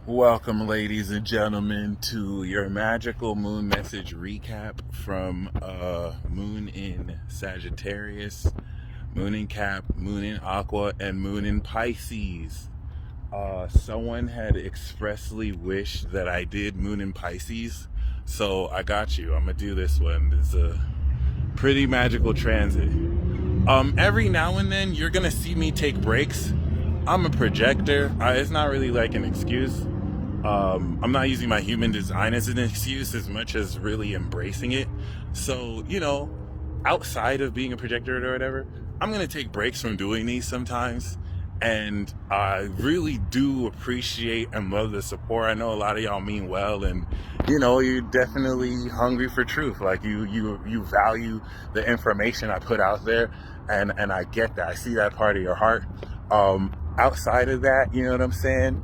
Welcome, ladies and gentlemen, to your magical moon message recap from Moon in Sagittarius, Moon in Cap, Moon in Aqua, and Moon in Pisces. Someone had expressly wished that I did Moon in Pisces, so I got you. I'm gonna do this one. It's a pretty magical transit. Every now and then, you're gonna see me take breaks. I'm a projector. It's not really like an excuse. I'm not using my human design as an excuse as much as really embracing it. So, outside of being a projector or whatever, I'm going to take breaks from doing these sometimes. And I really do appreciate and love the support. I know a lot of y'all mean well, and you're definitely hungry for truth. Like you value the information I put out there, and I get that. I see that part of your heart. Outside of that, you know what I'm saying?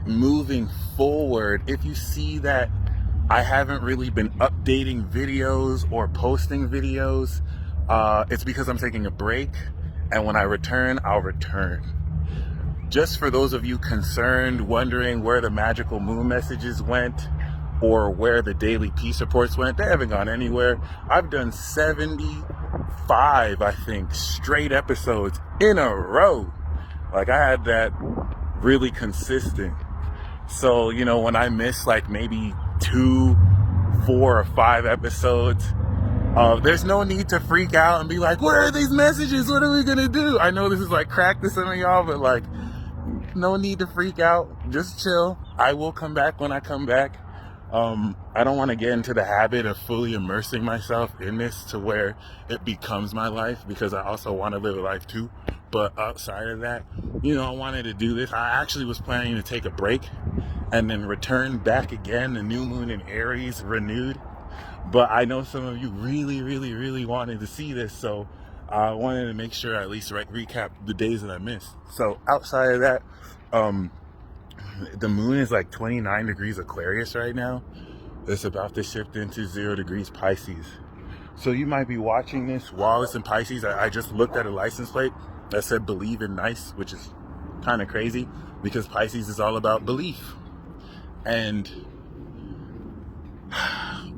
Moving forward, if you see that I haven't really been updating videos or posting videos, it's because I'm taking a break, and when I return, I'll return. Just for those of you concerned, wondering where the magical moon messages went or where the daily peace reports went, they haven't gone anywhere. I've done 75, I think, straight episodes in a row. Like, I had that really consistent. So, when I miss like maybe 2, 4, or 5 episodes, there's no need to freak out and be like, where are these messages? What are we gonna do? I know this is like crack to some of y'all, but like, no need to freak out. Just chill. I will come back when I come back. I don't want to get into the habit of fully immersing myself in this to where it becomes my life, because I also want to live a life too. But outside of that, I wanted to do this. I actually was planning to take a break and then return back again. The new moon in Aries renewed. But I know some of you really, really, really wanted to see this. So I wanted to make sure I at least recap the days that I missed. So outside of that, the moon is like 29 degrees Aquarius right now. It's about to shift into 0 degrees Pisces. So you might be watching this while it's in Pisces. I just looked at a license plate that said believe in nice, which is kind of crazy because Pisces is all about belief. And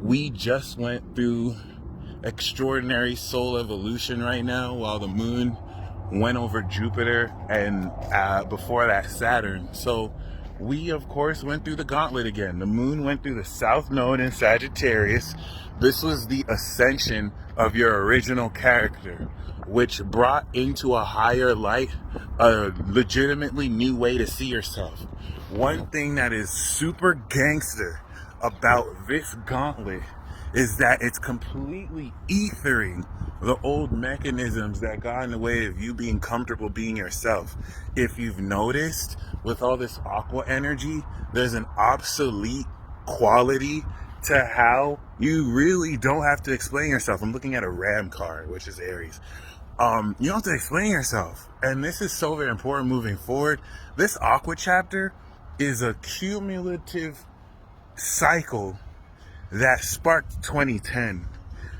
we just went through extraordinary soul evolution right now while the moon went over Jupiter and before that Saturn. So we of course went through the gauntlet again. The moon went through the south node in Sagittarius. This was the ascension of your original character, which brought into a higher light a legitimately new way to see yourself. One thing that is super gangster about this gauntlet is that it's completely ethering the old mechanisms that got in the way of you being comfortable being yourself. If you've noticed, with all this aqua energy, there's an obsolete quality to how you really don't have to explain yourself. I'm looking at a Ram card, which is Aries. You don't have to explain yourself. And this is so very important moving forward. This aqua chapter is a cumulative cycle that sparked 2010.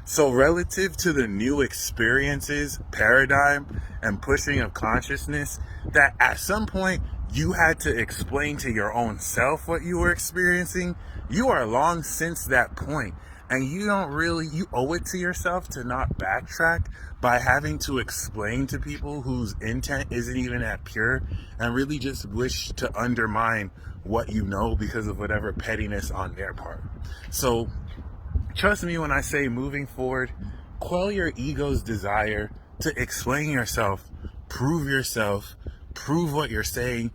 So relative to the new experiences, paradigm, and pushing of consciousness, that at some point you had to explain to your own self what you were experiencing, you are long since that point. And you owe it to yourself to not backtrack by having to explain to people whose intent isn't even that pure and really just wish to undermine what you know because of whatever pettiness on their part. So trust me when I say, moving forward, quell your ego's desire to explain yourself, prove what you're saying.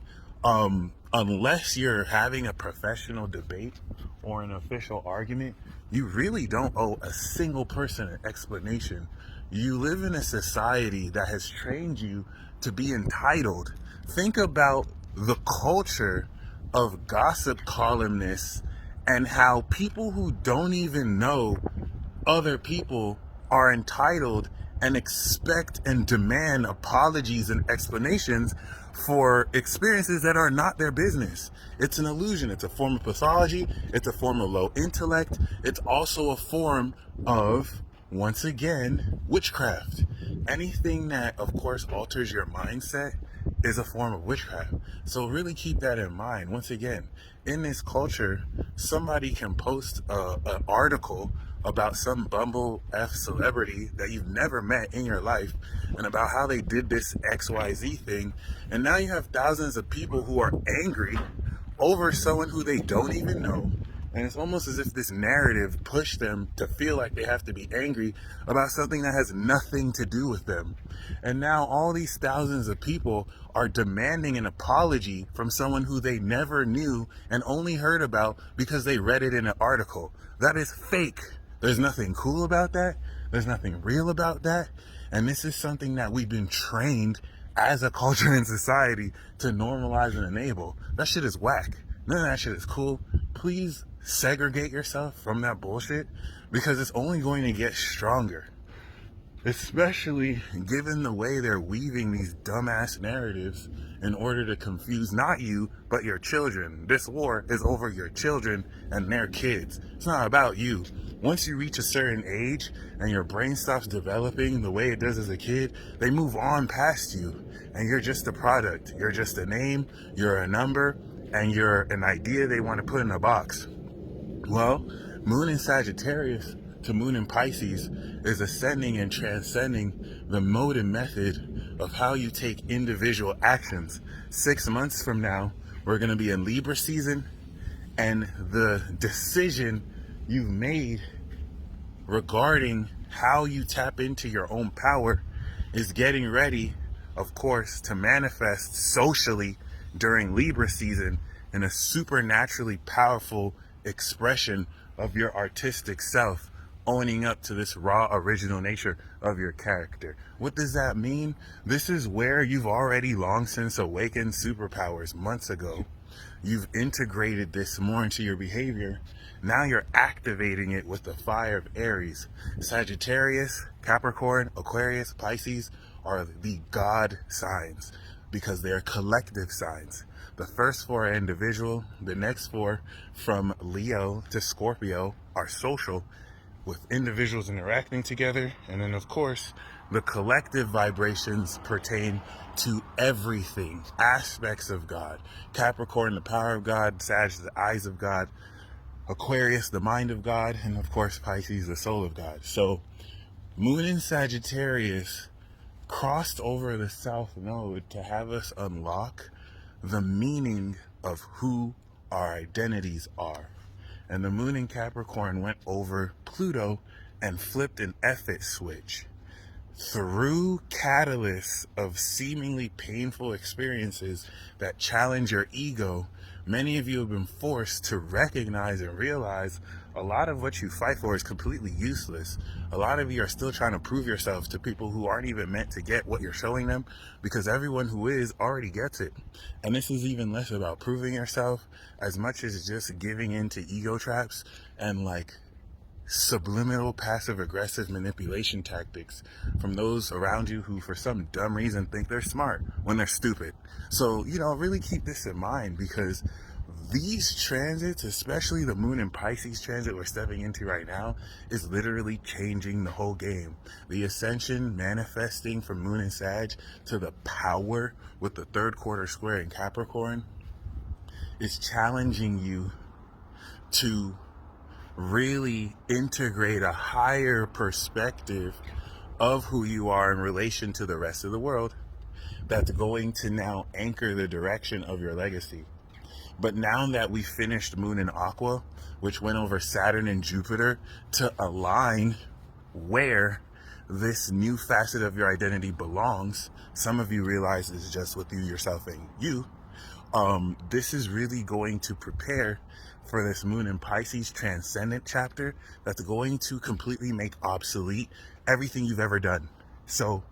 Unless you're having a professional debate or an official argument, you really don't owe a single person an explanation. You live in a society that has trained you to be entitled. Think about the culture of gossip columnists and how people who don't even know other people are entitled and expect and demand apologies and explanations for experiences that are not their business. It's an illusion. It's a form of pathology. It's a form of low intellect. It's also a form of, once again, witchcraft. Anything that, of course, alters your mindset is a form of witchcraft. So really keep that in mind. Once again, in this culture, somebody can post an article about some bumble F celebrity that you've never met in your life and about how they did this XYZ thing. And now you have thousands of people who are angry over someone who they don't even know. And it's almost as if this narrative pushed them to feel like they have to be angry about something that has nothing to do with them. And now all these thousands of people are demanding an apology from someone who they never knew and only heard about because they read it in an article. That is fake. There's nothing cool about that. There's nothing real about that. And this is something that we've been trained as a culture and society to normalize and enable. That shit is whack. None of that shit is cool. Please segregate yourself from that bullshit, because it's only going to get stronger. Especially given the way they're weaving these dumbass narratives in order to confuse not you, but your children. This war is over your children and their kids. It's not about you. Once you reach a certain age and your brain stops developing the way it does as a kid, they move on past you. And you're just a product. You're just a name, you're a number, and you're an idea they want to put in a box. Well, Moon in Sagittarius to Moon in Pisces is ascending and transcending the mode and method of how you take individual actions. 6 months from now, we're going to be in Libra season, and the decision you've made regarding how you tap into your own power is getting ready, of course, to manifest socially during Libra season in a supernaturally powerful expression of your artistic self, owning up to this raw original nature of your character. What does that mean? This is where you've already long since awakened superpowers months ago. You've integrated this more into your behavior. Now you're activating it with the fire of Aries. Sagittarius, Capricorn, Aquarius, Pisces are the God signs because they're collective signs. The first 4 are individual. The next 4, from Leo to Scorpio, are social, with individuals interacting together. And then, of course, the collective vibrations pertain to everything, aspects of God. Capricorn, the power of God. Sag, the eyes of God. Aquarius, the mind of God. And, of course, Pisces, the soul of God. So, Moon in Sagittarius crossed over the South Node to have us unlock the meaning of who our identities are. And the Moon in Capricorn went over Pluto and flipped an F-it switch. Through catalysts of seemingly painful experiences that challenge your ego, many of you have been forced to recognize and realize a lot of what you fight for is completely useless. A lot of you are still trying to prove yourselves to people who aren't even meant to get what you're showing them, because everyone who is already gets it. And this is even less about proving yourself as much as just giving into ego traps and like subliminal passive aggressive manipulation tactics from those around you who for some dumb reason think they're smart when they're stupid. So, really keep this in mind, because these transits, especially the Moon and Pisces transit we're stepping into right now, is literally changing the whole game. The ascension manifesting from Moon and Sag to the power with the 3rd quarter square in Capricorn is challenging you to really integrate a higher perspective of who you are in relation to the rest of the world that's going to now anchor the direction of your legacy. But now that we finished Moon in Aqua, which went over Saturn and Jupiter to align where this new facet of your identity belongs, some of you realize it's just with you, yourself, and you. This is really going to prepare for this Moon in Pisces transcendent chapter that's going to completely make obsolete everything you've ever done. So,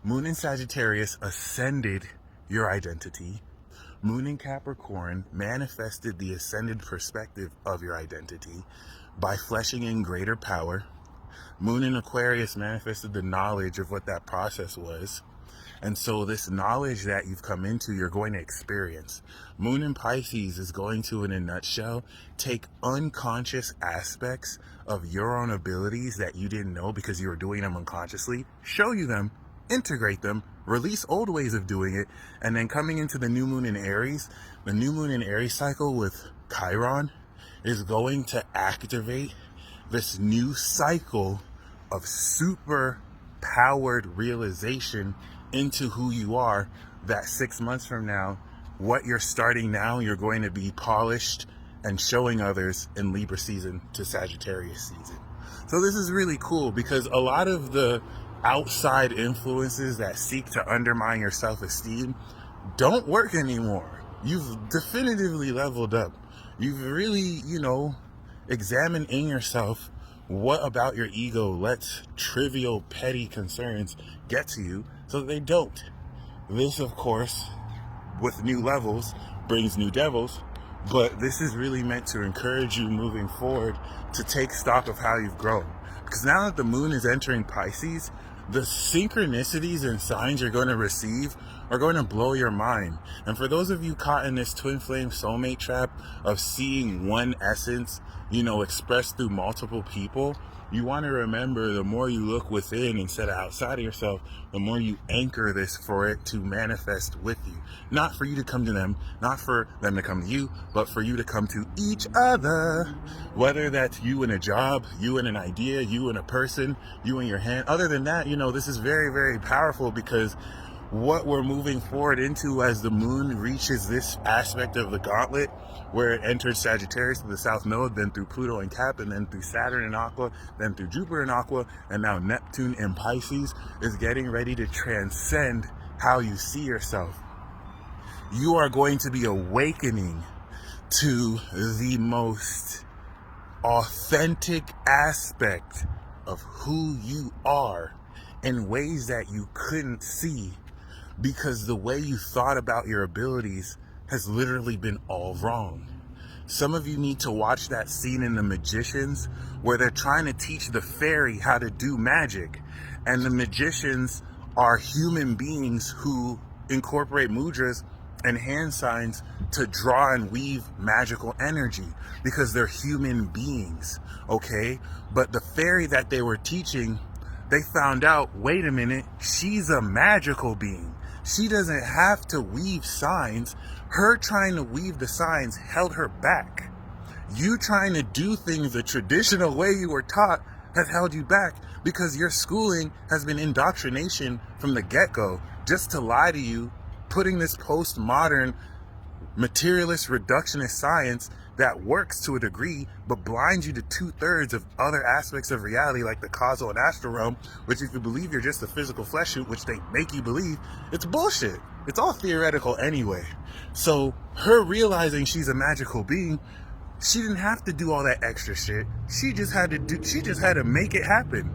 Moon in Sagittarius ascended your identity. Moon in Capricorn manifested the ascended perspective of your identity by fleshing in greater power. Moon in Aquarius manifested the knowledge of what that process was. And so this knowledge that you've come into, you're going to experience. Moon in Pisces is going to, in a nutshell, take unconscious aspects of your own abilities that you didn't know because you were doing them unconsciously, show you them, integrate them, release old ways of doing it, and then coming into the new moon in Aries, the new moon in Aries cycle with Chiron is going to activate this new cycle of super powered realization into who you are, that 6 months from now, what you're starting now, you're going to be polished and showing others in Libra season to Sagittarius season. So this is really cool because a lot of the outside influences that seek to undermine your self-esteem don't work anymore. You've definitively leveled up. You've really, examined in yourself what about your ego lets trivial, petty concerns get to you so that they don't. This, of course, with new levels, brings new devils, but this is really meant to encourage you moving forward to take stock of how you've grown. Because now that the moon is entering Pisces, the synchronicities and signs you're going to receive are going to blow your mind. And for those of you caught in this twin flame soulmate trap of seeing one essence, expressed through multiple people, you want to remember the more you look within instead of outside of yourself, the more you anchor this for it to manifest with you. Not for you to come to them, not for them to come to you, but for you to come to each other. Whether that's you in a job, you in an idea, you in a person, you in your hand. Other than that, this is very, very powerful because what we're moving forward into as the moon reaches this aspect of the gauntlet where it enters Sagittarius to the south node, then through Pluto and Cap, and then through Saturn and Aqua, then through Jupiter and Aqua, and now Neptune and Pisces, is getting ready to transcend how you see yourself. You are going to be awakening to the most authentic aspect of who you are in ways that you couldn't see because the way you thought about your abilities has literally been all wrong. Some of you need to watch that scene in The Magicians where they're trying to teach the fairy how to do magic, and the magicians are human beings who incorporate mudras and hand signs to draw and weave magical energy because they're human beings, okay? But the fairy that they were teaching, they found out, wait a minute, she's a magical being. She doesn't have to weave signs. Her trying to weave the signs held her back. You trying to do things the traditional way you were taught has held you back because your schooling has been indoctrination from the get-go just to lie to you, putting this postmodern materialist reductionist science that works to a degree but blinds you to 2/3 of other aspects of reality like the causal and astral realm, which if you believe you're just a physical flesh suit, which they make you believe, it's bullshit. It's all theoretical anyway. So her realizing she's a magical being, she didn't have to do all that extra shit. She just had to make it happen.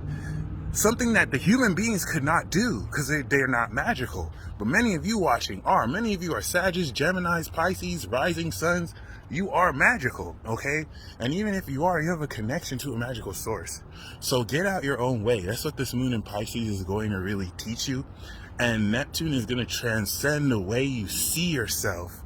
Something that the human beings could not do because they're not magical. But many of you watching are. Many of you are Sagittarius, Geminis, Pisces, rising suns. You are magical, okay? And even if you are, you have a connection to a magical source. So get out your own way. That's what this moon in Pisces is going to really teach you. And Neptune is going to transcend the way you see yourself.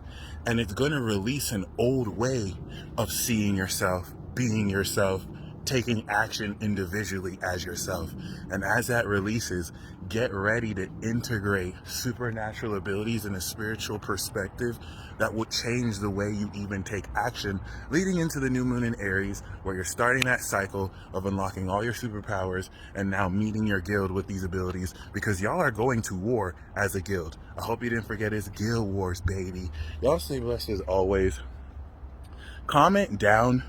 And it's going to release an old way of seeing yourself, being yourself, taking action individually as yourself. And as that releases, get ready to integrate supernatural abilities in a spiritual perspective that will change the way you even take action, leading into the new moon in Aries, where you're starting that cycle of unlocking all your superpowers and now meeting your guild with these abilities, because y'all are going to war as a guild. I hope you didn't forget it's guild wars, baby. Y'all stay blessed as always. Comment down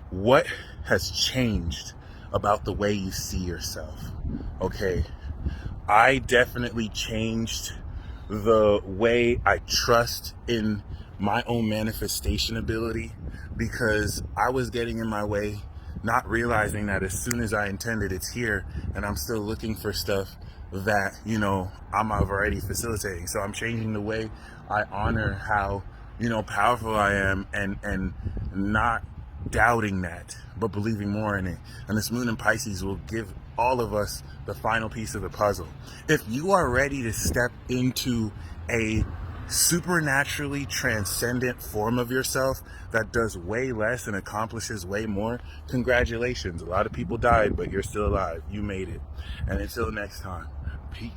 what has changed about the way you see yourself. Okay, I definitely changed the way I trust in my own manifestation ability because I was getting in my way, not realizing that as soon as I intended, it's here, and I'm still looking for stuff that, I'm already facilitating. So I'm changing the way I honor how, powerful I am and not doubting that, but believing more in it. And this moon in Pisces will give all of us the final piece of the puzzle. If you are ready to step into a supernaturally transcendent form of yourself that does way less and accomplishes way more, congratulations. A lot of people died, but you're still alive. You made it. And until next time, Peace.